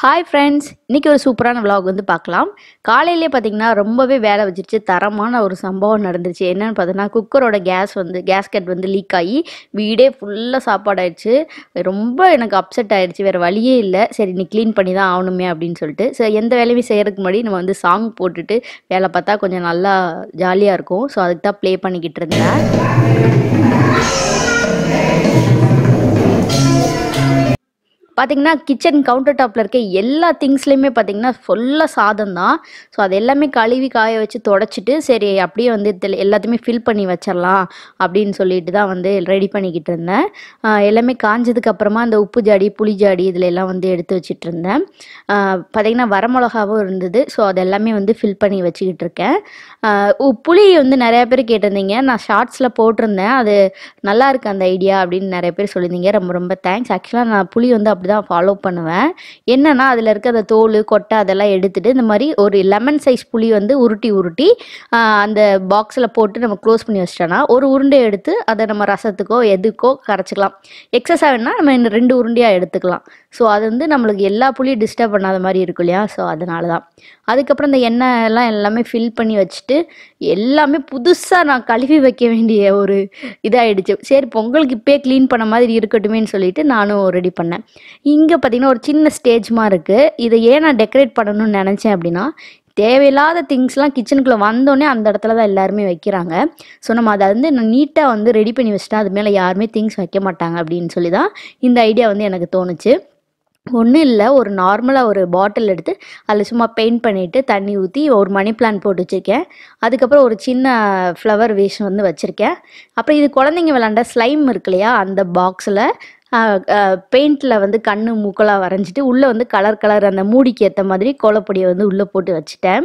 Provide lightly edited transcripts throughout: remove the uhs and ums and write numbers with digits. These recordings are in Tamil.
ஹாய் ஃப்ரெண்ட்ஸ், இன்றைக்கி ஒரு சூப்பரான vlog வந்து பார்க்கலாம். காலையிலே பார்த்தீங்கன்னா ரொம்பவே வேலை வச்சிருச்சு. தரமான ஒரு சம்பவம் நடந்துச்சு. என்னென்னு பார்த்தீங்கன்னா, குக்கரோட கேஸ்கெட் வந்து லீக் ஆகி வீடே ஃபுல்லாக சாப்பாடு ஆயிடுச்சு. ரொம்ப எனக்கு அப்செட் ஆயிடுச்சு. வேறு வழியே இல்லை. சரி, நீ க்ளீன் பண்ணி தான் ஆகணுமே அப்படின்னு சொல்லிட்டு, சரி எந்த வேலையுமே செய்கிறதுக்கு முன்னாடி நம்ம வந்து சாங் போட்டுட்டு வேலை பார்த்தா கொஞ்சம் நல்லா ஜாலியாக இருக்கும். ஸோ அதுக்கு தான் ப்ளே பண்ணிக்கிட்டு இருந்தேன். பார்த்தீங்கன்னா கிச்சன் கவுண்டர் டாப்பில் இருக்க எல்லா திங்ஸ்லேயுமே பார்த்தீங்கன்னா ஃபுல்லாக சாதம் தான். ஸோ அது எல்லாமே கழுவி காய வச்சு தொடச்சிட்டு, சரி அப்படியே வந்து எல்லாத்தையுமே ஃபில் பண்ணி வச்சிடலாம் அப்படின்னு சொல்லிட்டு தான் வந்து ரெடி பண்ணிக்கிட்டு இருந்தேன். எல்லாமே காஞ்சதுக்கு அப்புறமா அந்த உப்பு ஜாடி, புளி ஜாடி இதில் எல்லாம் வந்து எடுத்து வச்சிட்டு இருந்தேன். பார்த்தீங்கன்னா வரமிளகாவும் இருந்தது. ஸோ அது எல்லாமே வந்து ஃபில் பண்ணி வச்சுக்கிட்டு இருக்கேன். புளி வந்து நிறையா பேர் கேட்டிருந்தீங்க. நான் ஷார்ட்ஸில் போட்டிருந்தேன். அது நல்லா இருக்குது அந்த ஐடியா அப்படின்னு நிறைய பேர் சொல்லியிருந்தீங்க. ரொம்ப ரொம்ப தேங்க்ஸ். ஆக்சுவலாக நான் புளி வந்து அப்படி தான் ஃபாலோ பண்ணுவேன். என்னன்னா அதில் இருக்க அந்த தோல் கொட்டை அதெல்லாம் எடுத்துட்டு இந்த மாதிரி ஒரு லெமன் சைஸ் புளி வந்து உருட்டி அந்த பாக்ஸில் போட்டு நம்ம க்ளோஸ் பண்ணி வச்சிட்டோன்னா ஒரு உருண்டை எடுத்து அதை நம்ம ரசத்துக்கோ எதுக்கோ கரைச்சிக்கலாம். எக்ஸஸ் ஆகுனா நம்ம இந்த 2 உருண்டையாக எடுத்துக்கலாம். ஸோ அது வந்து நம்மளுக்கு எல்லா புளியும் டிஸ்டர்ப் பண்ணாத மாதிரி இருக்கும் இல்லையா? ஸோ அதனால தான். அதுக்கப்புறம் இந்த எண்ணெய் எல்லாமே ஃபில் பண்ணி வச்சுட்டு எல்லாமே புதுசாக நான் கழுவி வைக்க வேண்டிய ஒரு இதாகிடுச்சு. சரி பொங்கலுக்கு இப்போயே க்ளீன் பண்ண மாதிரி இருக்கட்டுமேன்னு சொல்லிட்டு நானும் ரெடி பண்ணேன். இங்கே பார்த்தீங்கன்னா ஒரு சின்ன ஸ்டேஜ்மா இருக்குது. இதை ஏன் நான் டெக்கரேட் பண்ணணும்னு நினச்சேன் அப்படின்னா, தேவையில்லாத திங்ஸ்லாம் கிச்சனுக்குள்ளே வந்தோடனே அந்த இடத்துல தான் எல்லாருமே வைக்கிறாங்க. ஸோ நம்ம அதை வந்து நீட்டாக வந்து ரெடி பண்ணி வச்சுட்டா அது மேலே யாருமே திங்ஸ் வைக்க மாட்டாங்க அப்படின்னு சொல்லி தான் இந்த ஐடியா வந்து எனக்கு தோணுச்சு. ஒன்றும் இல்லை, ஒரு நார்மலாக ஒரு பாட்டில் எடுத்து அதில் சும்மா பெயிண்ட் பண்ணிவிட்டு தண்ணி ஊற்றி ஒரு மணி பிளான்ட் போட்டு வச்சுருக்கேன். அதுக்கப்புறம் ஒரு சின்ன ஃப்ளவர் வேஷ் வந்து வச்சுருக்கேன். அப்புறம் இது குழந்தைங்க விளாண்ட ஸ்லைம் இருக்கு இல்லையா, அந்த பாக்ஸில் பெயிண்டில் வந்து கண்ணு மூக்கெல்லாம் வரைஞ்சிட்டு உள்ளே வந்து கலர் அந்த மூடிக்கு ஏற்ற மாதிரி கோலப்பொடியை வந்து உள்ளே போட்டு வச்சுட்டேன்.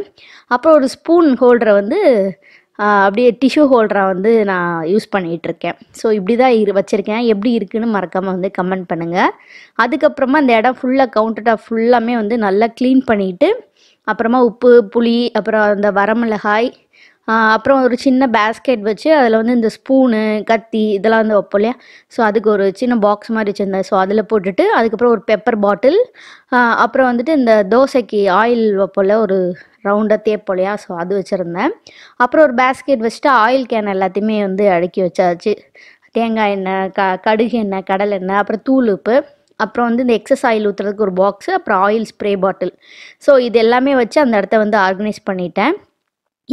அப்புறம் ஒரு ஸ்பூன் ஹோல்டரை வந்து அப்படியே டிஷ்யூ ஹோல்டராக வந்து நான் யூஸ் பண்ணிகிட்ருக்கேன். ஸோ இப்படி தான் வச்சுருக்கேன். எப்படி இருக்குதுன்னு மறக்காமல் வந்து கமெண்ட் பண்ணுங்கள். அதுக்கப்புறமா இந்த இடம் ஃபுல்லாக கவுண்டர் டாப் ஃபுல்லாமே வந்து நல்லா க்ளீன் பண்ணிவிட்டு, அப்புறமா உப்பு, புளி, அப்புறம் அந்த வரமிளகாய், அப்புறம் ஒரு சின்ன பேஸ்கெட் வச்சு அதில் வந்து இந்த ஸ்பூனு, கத்தி இதெல்லாம் வந்து வைப்போம் இல்லையா? ஸோ அதுக்கு ஒரு சின்ன பாக்ஸ் மாதிரி வச்சுருந்தேன். ஸோ அதில் போட்டுட்டு அதுக்கப்புறம் ஒரு பெப்பர் பாட்டில், அப்புறம் வந்துட்டு இந்த தோசைக்கு ஆயில் வைப்போல ஒரு ரவுண்டாக தேய்ப்போம் இல்லையா? ஸோ அது வச்சுருந்தேன். அப்புறம் ஒரு பேஸ்கெட் வச்சுட்டு ஆயில் கேன் எல்லாத்தையுமே வந்து அடுக்கி வச்சாச்சு. தேங்காய் எண்ணெய், கடுகு எண்ணெய், கடலை எண்ணெய், அப்புறம் தூள் உப்பு, அப்புறம் வந்து இந்த எக்ஸஸ் ஆயில் ஊற்றுறதுக்கு ஒரு பாக்ஸு, அப்புறம் ஆயில் ஸ்ப்ரே பாட்டில். ஸோ இது எல்லாமே வச்சு அந்த இடத்த வந்து ஆர்கனைஸ் பண்ணிட்டேன்.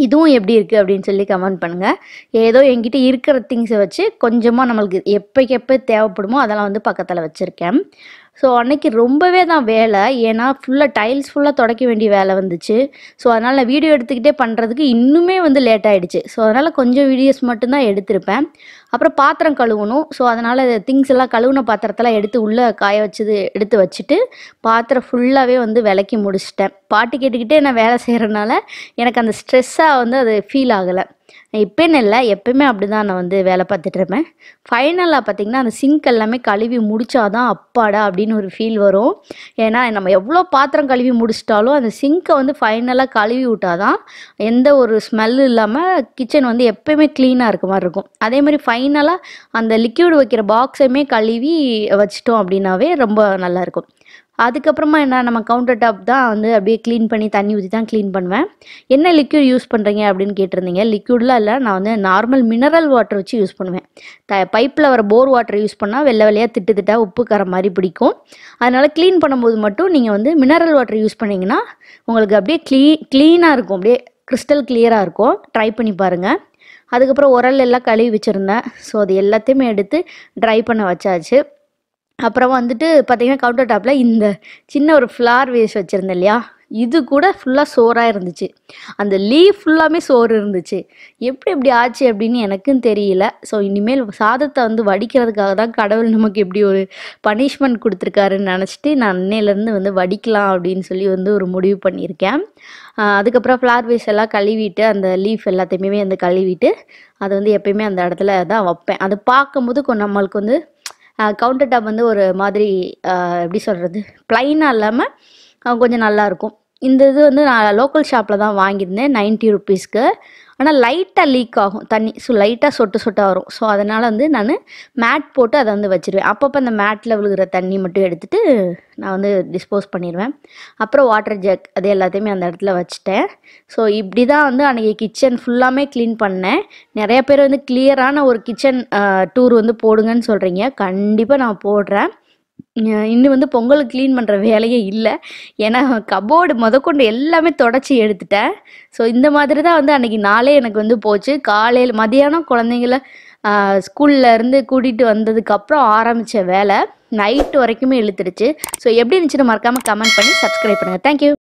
இதுவும் எப்படி இருக்குது அப்படின்னு சொல்லி கமெண்ட் பண்ணுங்கள். ஏதோ என்கிட்ட இருக்கிற திங்ஸை வச்சு கொஞ்சமாக நம்மளுக்கு எப்போ தேவைப்படுமோ அதெல்லாம் வந்து பக்கத்தில் வச்சுருக்கேன். ஸோ அன்றைக்கி ரொம்பவே தான் வேலை. ஏன்னா டைல்ஸ் ஃபுல்லாக துடைக்க வேண்டிய வேலை வந்துச்சு. ஸோ அதனால் நான் வீடியோ எடுத்துக்கிட்டே பண்ணுறதுக்கு இன்னுமே வந்து லேட் ஆகிடுச்சு. ஸோ அதனால் கொஞ்சம் வீடியோஸ் மட்டும்தான் எடுத்திருப்பேன். அப்புறம் பாத்திரம் கழுவணும். ஸோ அதனால் திங்ஸ் எல்லாம் கழுவுன பாத்திரத்தெல்லாம் எடுத்து உள்ளே காய வச்சது எடுத்து வச்சுட்டு பாத்திரம் ஃபுல்லாகவே வந்து விளக்கி முடிச்சிட்டேன். பாட்டு கேட்டுக்கிட்டே நான் வேலை செய்கிறனால எனக்கு அந்த ஸ்ட்ரெஸ்ஸாக வந்து அது ஃபீல் ஆகலை. இப்போன்னு இல்லை, எப்போயுமே அப்படி தான் நான் வந்து வேலை பார்த்துட்ருப்பேன். ஃபைனலாக பார்த்திங்கன்னா அந்த சிங்க் எல்லாமே கழுவி முடித்தாதான் அப்பாடா அப்படின்னு ஒரு ஃபீல் வரும். ஏன்னா நம்ம எவ்வளோ பாத்திரம் கழுவி முடிச்சிட்டாலும் அந்த சிங்க்கை வந்து ஃபைனலாக கழுவி விட்டாதான் எந்த ஒரு ஸ்மெல்லும் இல்லாமல் கிச்சன் வந்து எப்போயுமே க்ளீனாக இருக்க மாதிரி இருக்கும். அதே மாதிரி ஃபைனலாக அந்த லிக்யூட் வைக்கிற பாக்ஸையுமே கழுவி வச்சிட்டோம் அப்படின்னாவே ரொம்ப நல்லாயிருக்கும். அதுக்கப்புறமா என்ன, நம்ம கவுண்டர் டாப் தான் வந்து அப்படியே க்ளீன் பண்ணி தண்ணி ஊற்றி தான் க்ளீன் பண்ணுவேன். என்ன லிக்யூட் யூஸ் பண்ணுறீங்க அப்படின்னு கேட்டிருந்தீங்க. லிக்யூட்லாம் இல்லை, நான் வந்து நார்மல் மினரல் வாட்டர் வச்சு யூஸ் பண்ணுவேன். பைப்பில் வர போர் வாட்டர் யூஸ் பண்ணால் வெள்ளை வெள்ளையாக திட்டு உப்பு கரை மாதிரி பிடிக்கும். அதனால் க்ளீன் பண்ணும்போது மட்டும் நீங்கள் வந்து மினரல் வாட்டர் யூஸ் பண்ணிங்கன்னா உங்களுக்கு அப்படியே க்ளீனாக இருக்கும். அப்படியே கிறிஸ்டல் கிளியராக இருக்கும். ட்ரை பண்ணி பாருங்கள். அதுக்கப்புறம் உரல் எல்லாம் கழுவி வச்சுருந்தேன். ஸோ அது எல்லாத்தையுமே எடுத்து ட்ரை பண்ண வச்சாச்சு. அப்புறம் வந்துட்டு பார்த்திங்கன்னா கவுண்டர் டாப்பில் இந்த சின்ன ஒரு ஃப்ளார் வேஸ்ட் வச்சுருந்தேன் இல்லையா, இது கூட ஃபுல்லாக சோறாக இருந்துச்சு. அந்த லீஃப் ஃபுல்லாமே சோறு இருந்துச்சு. எப்படி ஆச்சு அப்படின்னு எனக்கும் தெரியல. ஸோ இனிமேல் சாதத்தை வந்து வடிக்கிறதுக்காக தான் கடவுள் நமக்கு எப்படி ஒரு பனிஷ்மெண்ட் கொடுத்துருக்காருன்னு நினச்சிட்டு நான் அன்னையிலேருந்து வந்து வடிக்கலாம் அப்படின்னு சொல்லி வந்து ஒரு முடிவு பண்ணியிருக்கேன். அதுக்கப்புறம் ஃப்ளார் வேஸ்ட் எல்லாம் கழுவிட்டு அந்த லீஃப் எல்லாத்தையுமே வந்து கழுவிட்டு அதை வந்து எப்பயுமே அந்த இடத்துல தான் வைப்பேன். அது பார்க்கும்போது நம்மளுக்கு வந்து கவுண்டர் டாப் வந்து ஒரு மாதிரி எப்படி சொல்கிறது, ப்ளைனாக இல்லாமல் கொஞ்சம் நல்லாயிருக்கும். இந்த இது வந்து நான் லோக்கல் ஷாப்பில் தான் வாங்கியிருந்தேன் 90 ருப்பீஸ்க்கு. ஆனால் லைட்டாக லீக் ஆகும் தண்ணி. ஸோ லைட்டாக சொட்டு சொட்டாக வரும். ஸோ அதனால் வந்து நான் மேட் போட்டு அதை வந்து வச்சுருவேன். அப்பப்போ அந்த மேட்டில் விழுகிற தண்ணி மட்டும் எடுத்துகிட்டு நான் வந்து டிஸ்போஸ் பண்ணிடுவேன். அப்புறம் வாட்டர் ஜக் அது எல்லாத்தையுமே அந்த இடத்துல வச்சுட்டேன். ஸோ இப்படி தான் வந்து அன்றைக்கி கிச்சன் ஃபுல்லாமே க்ளீன் பண்ணேன். நிறைய பேர் வந்து கிளியரான ஒரு கிச்சன் டூர் வந்து போடுங்கன்னு சொல்கிறீங்க. கண்டிப்பாக நான் போடுறேன். இன்னும் வந்து பொங்கலுக்கு க்ளீன் பண்ணுற வேலையே இல்லை. ஏன்னா கபோர்டு முதற்கொண்டு எல்லாமே தொடச்சி எடுத்துட்டேன். ஸோ இந்த மாதிரி தான் வந்து அன்றைக்கி நாளே எனக்கு வந்து போச்சு. காலையில் மதியானம் குழந்தைங்கள ஸ்கூல்ல இருந்து கூட்டிகிட்டு வந்ததுக்கப்புறம் ஆரம்பித்த வேலை நைட்டு வரைக்குமே இழுத்துடுச்சு. ஸோ எப்படி இருந்துச்சுன்னு மறக்காமல் கமெண்ட் பண்ணி சப்ஸ்கிரைப் பண்ணுங்கள். தேங்க்யூ.